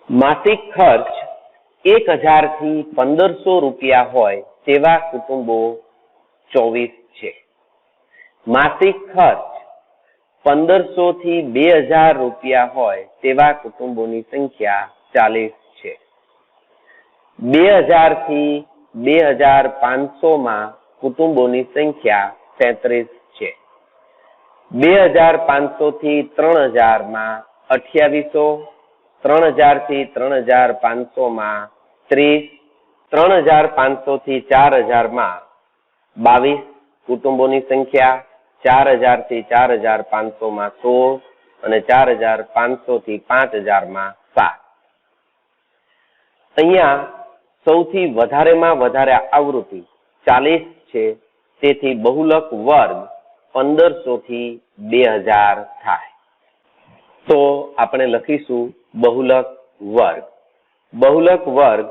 માસિક ખર્ચ 1000 થી 1500 રૂપિયા હોય તેવા કુટુંબો 24 છે. માસિક ખર્ચ 1500 થી 2000 રૂપિયા હોય તેવા કુટુંબોની સંખ્યા 40 છે. 2000 થી 2500 માં કુટુંબોની સંખ્યા 33 છે. 2500 થી 3000 માં 2800, 3000 થી 3500 માં 30, 3500 થી 4000 માં 22 કુટુંબોની સંખ્યા, 4000 થી 4500 માં 16 અને 4500 થી 5000 માં 7. અહીંયા સૌથી વધારેમાં વધારે આવૃત્તિ 40 છે, તેથી બહુલક વર્ગ 1500 થી 2000 થાય. તો આપણે લખીશું બહુલક વર્ગ. બહુલક વર્ગ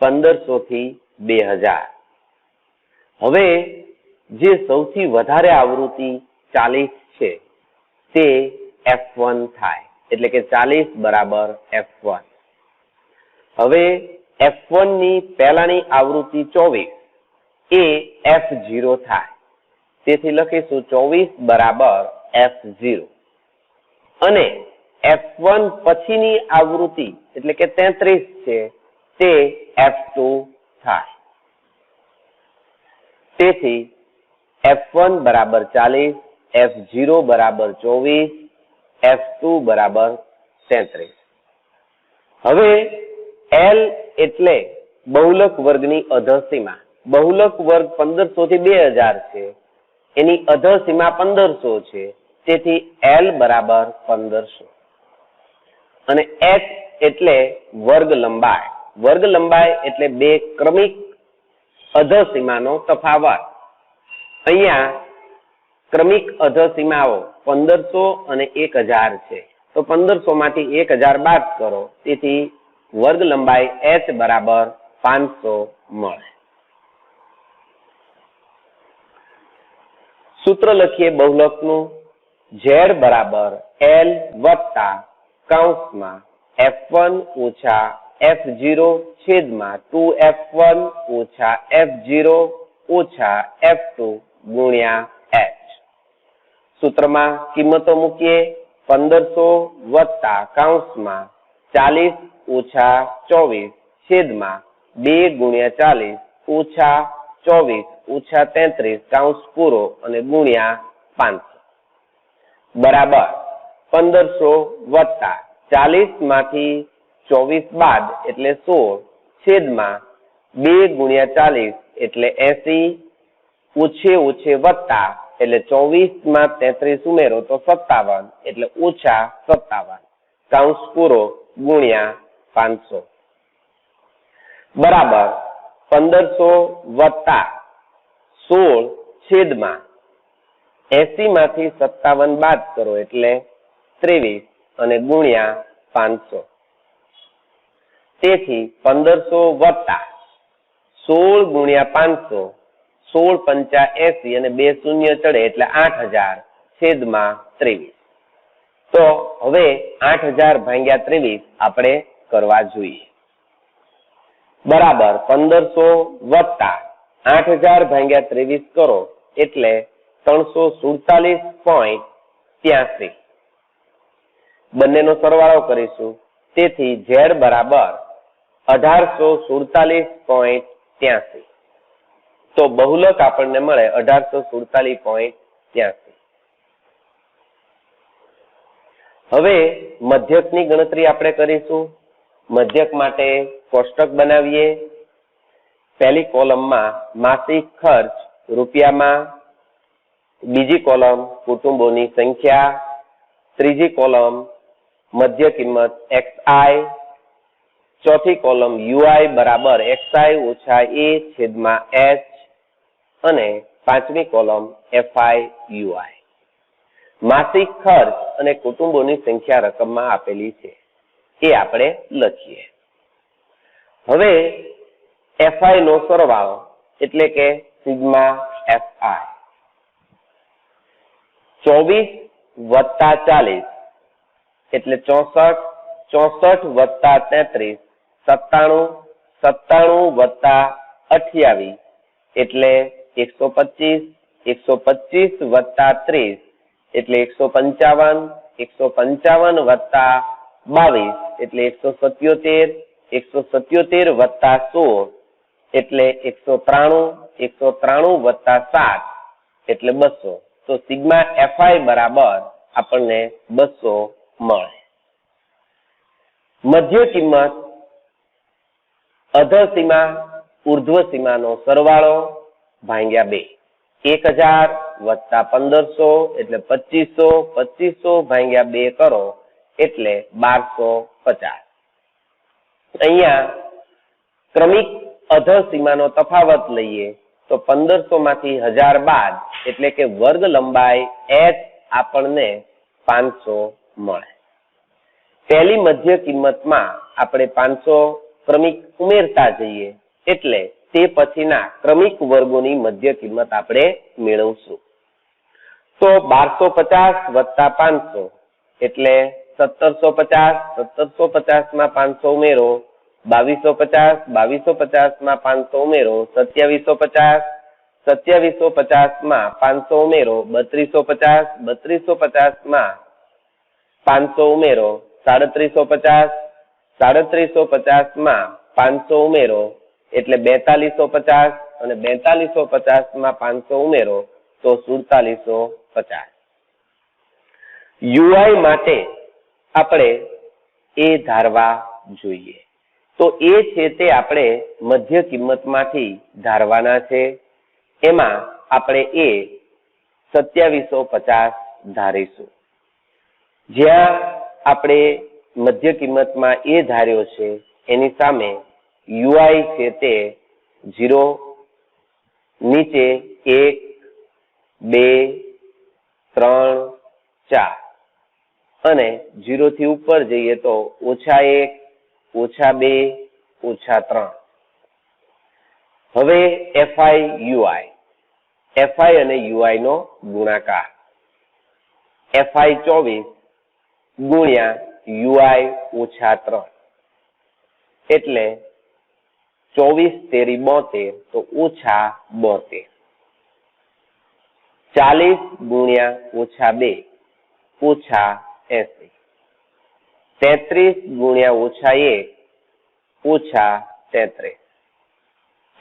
1500 થી 2000. હવે જે સૌથી વધારે આવૃત્તિ 40 છે તે F1 થાય, એટલે કે 40 બરાબર F1. હવે F1 ની પહેલાની આવૃત્તિ 24 એ F0 થાય, તેથી લખીશું 24 બરાબર F0. અને F1 પછીની આવૃત્તિ એટલે કે 33 છે તે F2 થાય. તેથી F1 બરાબર 40, F0 બરાબર 24, F2 બરાબર 33. હવે L એટલે બહુલક વર્ગની અધસીમા. બહુલક વર્ગ 1500 થી 2000 છે, એની અધસીમા 1500 છે, તેથી L બરાબર 1500. અને H એટલે વર્ગ લંબાઈ. વર્ગ લંબાઈ એટલે બે ક્રમિક અધસીમાનો તફાવત. અહીંયા ક્રમિક અધસીમાઓ 1500 અને 1000 છે, તો 1500 માંથી 1000 બાદ કરો, તેથી વર્ગ લંબાઈ H બરાબર 500 મળે. સૂત્ર લખીએ બહુલકનું. Z બરાબર L વત્તા કૌંસમાં F1 ઓછા F0 છેદમાં 2F1 ઓછા F0 ઓછા F2 ગુણ્યા H. સૂત્રમાં કિંમતો મૂકીએ. 1500 વત્તા કૌંસમાં 40 ઓછા 24 છેદમાં 2 ગુણ્યા 40 ઓછા 24 ઓછા 33 કૌંસ પૂરો અને ગુણ્યા 500 બરાબર 1500 વત્તા 40 માંથી 24 બાદ એટલે 16 છેદમાં 2 ગુણ્યા 40 એટલે 80 ઓછે ઓછે વત્તા એટલે 24 માં 33 ઉમેરો તો 57 એટલે ઓછા 57 કૌંસ પૂરો ગુણ્યા 500 બરાબર 1500 વત્તા 16 છેદમાં 80 માંથી 57 બાદ કરો એટલે 23 અને ગુણ્યા 500. તેથી 1500 વત્તા 16 ગુણ્યા 500, 16 પંચા 80 અને 2 શૂન્ય ચડે એટલે 8000 છેદમાં 23. તો હવે 8000 ભાગ્યા 23 આપણે કરવા જોઈએ. બરાબર 1500 વત્તા 8000 ભાગ્યા 23 કરો એટલે 347.83. બંનેનો સરવાળો કરીશું, તેથી Z બરાબર 1847.83. તો બહુલક આપણને મળે 1847.83. હવે મધ્યકની ગણતરી આપણે કરીશું. મધ્યક માટે કોષ્ટક બનાવીએ. પહેલી કોલમમાં માસિક ખર્ચ રૂપિયામાં, બીજી કોલમ કુટુંબોની સંખ્યા, ત્રીજી કોલમ મધ્ય કિંમત XI, ચોથી કોલમ UI બરાબર XI ઓછા A છેદમાં H અને પાંચમી કોલમ FI UI. માસિક ખર્ચ અને કુટુંબોની સંખ્યા રકમમાં આપેલી છે, એ આપણે લખીએ. હવે FI નો સરવાળો એટલે કે સિગ્મા FI 24 વત્તા 40 એટલે 64, 64 વત્તા 33 97, 97 વત્તા 28 એટલે 125, 125 વત્તા 30 એટલે 155, 155 વત્તા 22 એટલે 177, 177 વત્તા 16 એટલે 193, 193 વત્તા 7 એટલે 200. તો સિગ્મા FI બરાબર આપણને 200 મળે. મધ્ય કિંમત અધસીમા ઉર્ધ્વ સીમાનો સરવાળો ભાગ્યા 2. 1000 વત્તા 1500 એટલે 2500, 2500 ભાગ્યા 2 કરો એટલે 1250. અહીંયા ક્રમિક અધસીમાનો તફાવત લઈએ તો 1500 માંથી 1000 બાદ એટલે કે વર્ગ લંબાઈ H આપણને 500 મળે. પહેલી મધ્ય કિંમતમાં આપણે 500 ક્રમિક ઉમેરતા જઈએ એટલે તે પછીના ક્રમિક વર્ગોની મધ્ય કિંમત આપણે મેળવશું. તો 1250 વત્તા 500 એટલે 1750. 1750 માં 500 ઉમેરો 2250. 2250 માં 500 ઉમેરો 2750. 2750 માં 500 ઉમેરો 3250. 3250 માં 500 ઉમેરો 3750. 3750 માં 500 ઉમેરો એટલે 4250. અને 4250 માં 500 ઉમેરો તો 4750. UI માટે આપણે એ ધારવા જોઈએ. તો એ છે તે આપણે મધ્ય કિંમતમાંથી ધારવાના છે. એમાં આપણે એ 2750 ધારીશું. જ્યાં આપણે મધ્ય કિંમતમાં એ ધાર્યો છે એની સામે UI છે તે 0, નીચે 1, 2, 3, 4 અને 0 થી ઉપર જઈએ તો -1, -2, -3. હવે FI UI અને UI નો ગુણાકાર FI 24 ગુણ્યા UI -3 એટલે 24 તેરી 72 તો -72. 40 ગુણ્યા -2 -80. 33 ગુણ્યા -1 -33.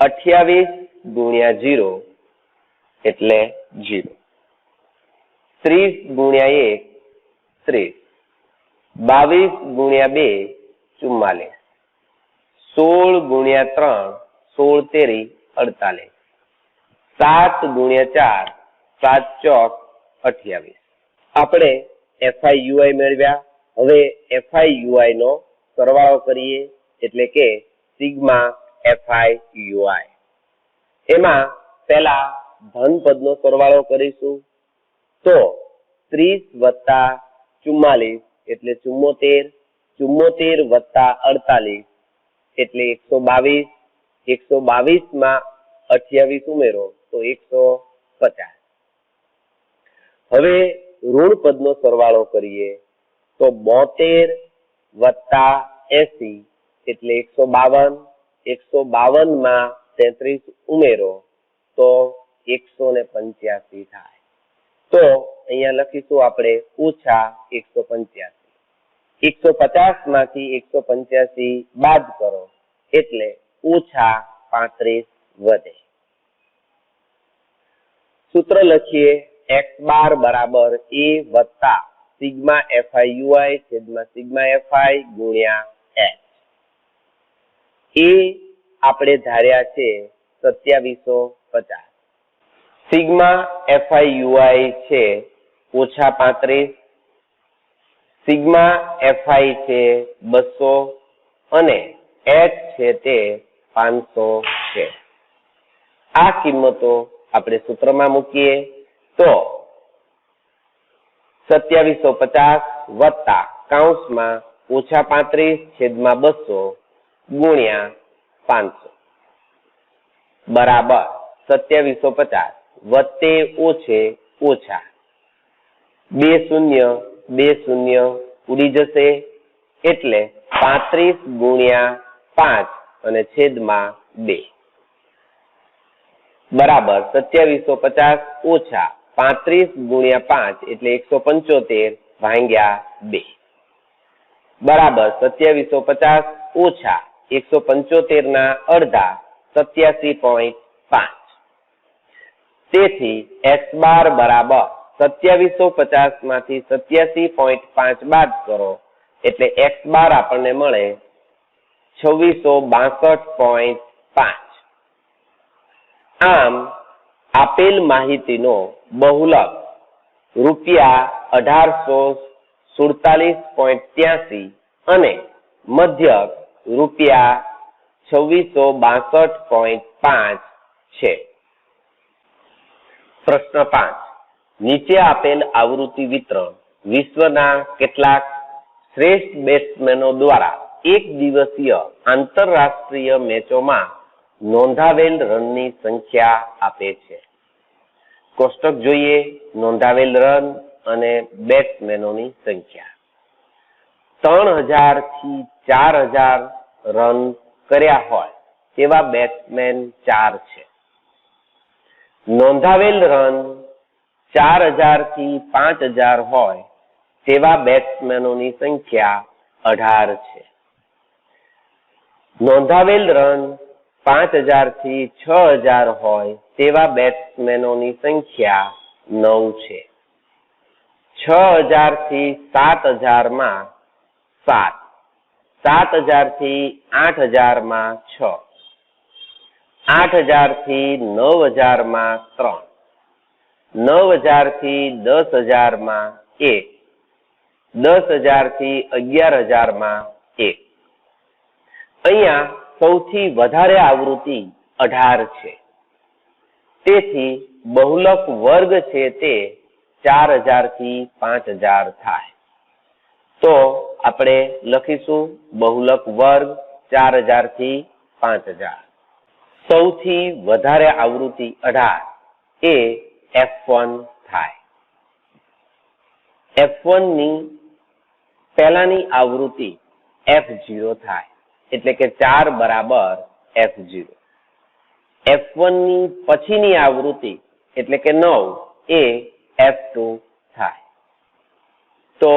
28 ગુણ્યા 0 એટલે 0. 30 ગુણ્યા 1 30. 22 ગુણ્યા 2 44. 16 ગુણ્યા 3 16 તેરી 48. 7 ગુણ્યા 4 7 ચોક 28. આપણે FI મેળવ્યા. હવે FI નો સરવાળો કરીએ એટલે કે સિગ્મા FI એમાં પહેલા ધન પદનો સરવાળો કરીશું. તો 30 વત્તા 44 એટલે 74. 74 વત્તા 48 એટલે 122. 122 માં 28 ઉમેરો તો 150. હવે ઋણ પદનો સરવાળો કરીએ તો 72 વત્તા 80 એટલે 152. 152 માં 33 ઉમેરો તો 185 થાય. તો અહીંયા લખીશું આપણે -185. 150 માંથી 185 બાદ કરો એટલે -35 વધે. સૂત્ર લખીએ x બાર બરાબર a વત્તા સિગ્મા FI છેદમાં સિગ્મા FI ગુણ્યા h. એ આપણે ધાર્યા છે 2750. સિગ્મા FI છે -35. સિગ્મા FI છે 200 અને h છે તે 500 છે. આ કિંમતો આપણે સૂત્રમાં મૂકીએ તો 2750 વત્તા કૌંસમાં -35 છેદમાં 200 ગુણ્યા 500 બરાબર 2750 વત્તે ઓછે ઓછા 2 શૂન્ય 2 શૂન્ય ઉડી જશે એટલે 35 ગુણ્યા 5 અને છેદમાં 2 બરાબર 2750 ઓછા 35 ગુણ્યા 5 એટલે 175 ભાગ્યા 2 બરાબર 2750 ઓછા 175 ના અડધા 87.5. તેથી x બાર બરાબર 2750 માંથી 87.5 બાદ કરો એટલે x બાર આપણને મળે 2662.5. આમ આપેલ માહિતીનો બહુલક ₹1847.83 અને મધ્યક ₹2662.5 છે. પ્રશ્ન 5. નીચે આપેલ આવૃત્તિ વિતરણ વિશ્વના કેટલાક શ્રેષ્ઠ બેટ્સમેનો દ્વારા એક દિવસીય આંતરરાષ્ટ્રીય મેચોમાં નોંધાવેલ રનની સંખ્યા આપે છે. કોષ્ટક જોઈએ. નોંધાવેલ રન અને બેટ્સમેનોની સંખ્યા. 3000 થી 4000 રન કર્યા હોય તેવા બેટ્સમેન 4 છે. નોંધાવેલ રન 4000 થી 5000 હોય તેવા બેટ્સમેનોની સંખ્યા 18 છે. નોંધાવેલ રન 5000 થી 6000 હોય તેવા બેટ્સમેનોની સંખ્યા 9 છે. 6000 થી 7000 માં 7, 7000 થી 8000 માં 6, 8000 થી 9000 માં 3, 9000 થી 10000 માં 1, 10000 થી 11000 માં 1. અહીંયા સૌથી વધારે આવૃત્તિ 18 છે. તેથી બહુલક વર્ગ છે તે 4000 થી 5000 થાય. તો આપણે લખીશું બહુલક વર્ગ 4000 થી 5000. સૌથી વધારે આવૃત્તિ 18 એ F1 થાય. F1 ની પહેલાની આવૃત્તિ F0 થાય. એટલે કે 4 બરાબર F0. F1 ની પછીની આવૃત્તિ એટલે કે 9 એ F2 થાય. તો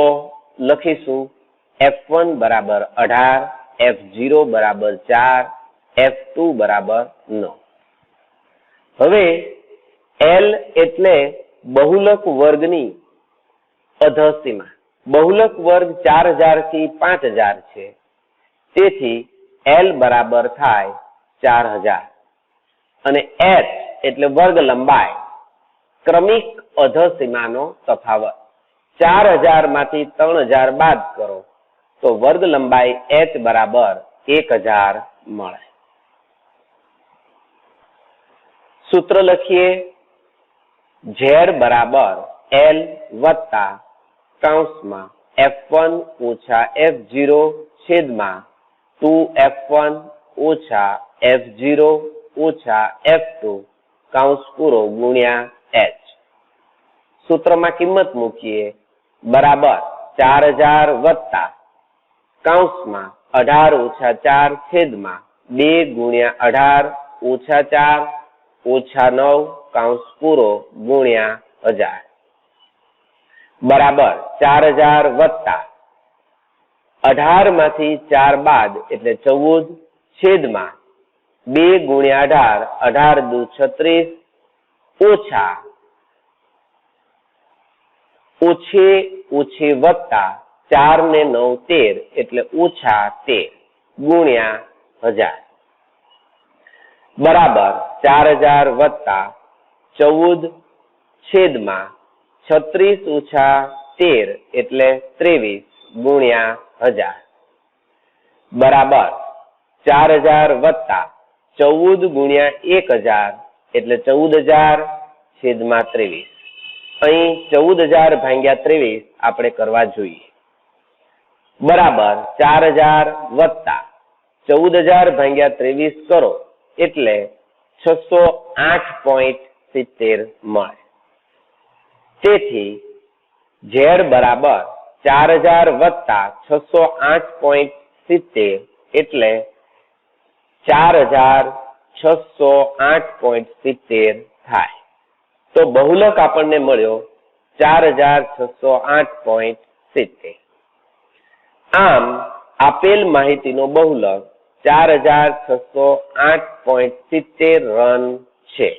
લખીશું F1 બરાબર 18, F0 બરાબર 4, F2 બરાબર 9. હવે L એટલે બહુલક વર્ગની અધસીમા. બહુલક વર્ગ 4000 થી 5000 છે. તેથી L બરાબર થાય 4000 અને H એટલે વર્ગ લંબાઈ, ક્રમિક અધસીમાનો તફાવત. 4000 માંથી 3000 બાદ કરો તો વર્ગ લંબાઈ H બરાબર 1000 મળે. સૂત્ર લખીએ. Z બરાબર L વત્તા કૌંસમાં F1 ઓછા F0 છેદમાં 2F1 ઓછા F0 ઓછા F2 કૌંસ પૂરો ગુણ્યા H. સૂત્રમાં કિંમત મૂકીએ. બરાબર 4000 વત્તા કૌંસમાં 18 ઓછા 4 છેદમાં 2 ગુણ્યા 18 ઓછા 4 ઓછા 9 કૌંસ પૂરો ગુણ્યા 1000 બરાબર 4000 વત્તા 18 માંથી 4 બાદ એટલે 14 છેદમાં 2 ગુણ્યા 18, 18 દુ 36 ઓછા ઓછે ઓછે વત્તા 4 ને 9 13 એટલે ઓછા 13 ગુણ્યા 1000 બરાબર 4000 વત્તા 14 છેદમાં 36 ઓછા 13 એટલે 23 ગુણ્યા 1000 બરાબર 4000 વત્તા 14 ગુણ્યા 1000 એટલે 14000 છેદમાં 23. અહીં 14000 ભાગ્યા 23 આપણે કરવા જોઈએ. બરાબર 4000 વત્તા 14000 ભાગ્યા 23 કરો એટલે 608.70 મળે. તેથી Z બરાબર 4000 વત્તા 608.70 એટલે 4608.70 થાય. તો બહુલક આપણને મળ્યો 4608.70. આમ આપેલ માહિતીનો બહુલક 4608.70 રન છે.